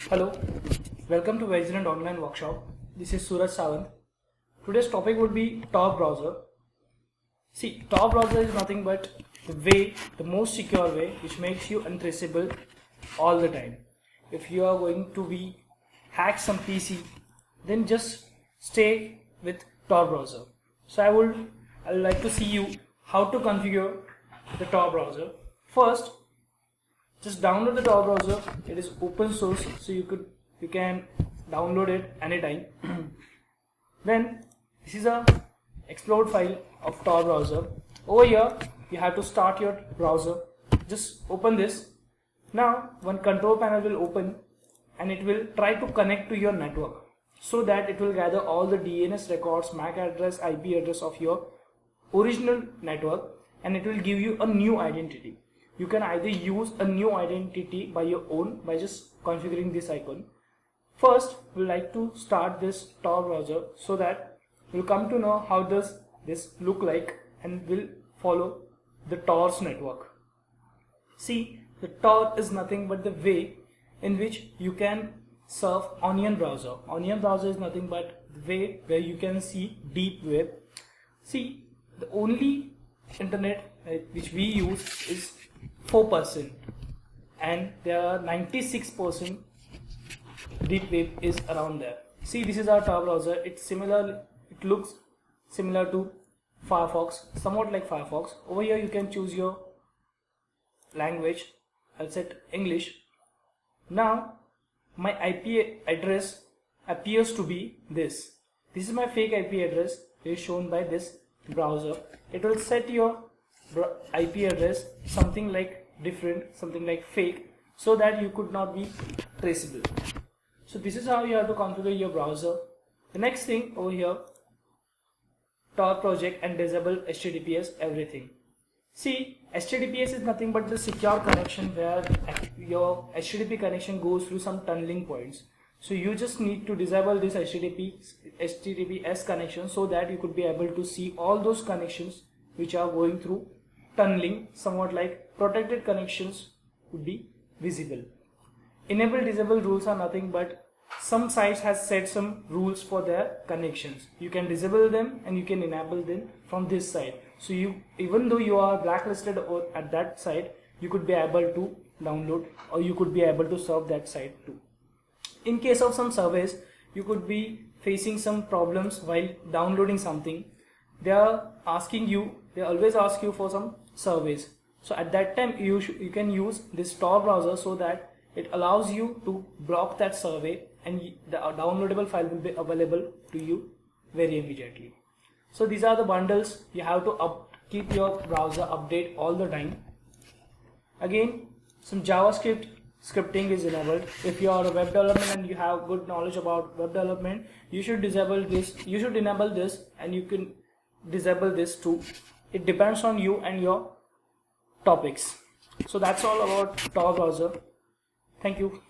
Hello, welcome to Vigilant Online Workshop. This is Suraj Sawant. Today's topic would be Tor browser. See, Tor browser is nothing but the most secure way which makes you untraceable all the time. If you are going to be hack some PC, then just stay with Tor browser. So I would like to see you how to configure the Tor browser. First, just download the Tor browser. It is open source, so you can download it anytime. Then this is a explode file of Tor browser. Over here you have to start your browser. Just open this. Now one control panel will open and it will try to connect to your network, so that it will gather all the DNS records, MAC address, IP address of your original network, and it will give you a new identity. You can either use a new identity by your own by just configuring this icon. First, we like to start this Tor browser so that we'll come to know how does this look like, and we'll follow the Tor's network. See, the Tor is nothing but the way in which you can surf Onion browser. Onion browser is nothing but the way where you can see deep web. See, the only internet which we use is 4%, and there are 96% deep web is around there. See, this is our Tor browser. It looks similar to Firefox, somewhat like Firefox. Over here you can choose your language. I'll set English. Now my IP address appears to be this. This is my fake IP address. It is shown by this browser. It will set your IP address something like different, something like fake, so that you could not be traceable. So this is how you have to configure your browser. The next thing over here, Tor project and disable HTTPS everything. See, HTTPS is nothing but the secure connection where your HTTP connection goes through some tunneling points. So you just need to disable this HTTPS connection so that you could be able to see all those connections which are going through tunneling, somewhat like protected connections would be visible. Enable disable rules are nothing but some sites has set some rules for their connections. You can disable them and you can enable them from this side. So even though you are blacklisted or at that site, you could be able to download, or you could be able to serve that site too. In case of some surveys, you could be facing some problems while downloading something. They always ask you for some surveys. So at that time you can use this Tor browser so that it allows you to block that survey, and the downloadable file will be available to you very immediately. So these are the bundles. You have to keep your browser update all the time. Again, some JavaScript scripting is enabled. If you are a web development and you have good knowledge about web development, you should disable this. You should enable this, and you can disable this too. It depends on you and your topics. So that's all about Tor browser. Thank you.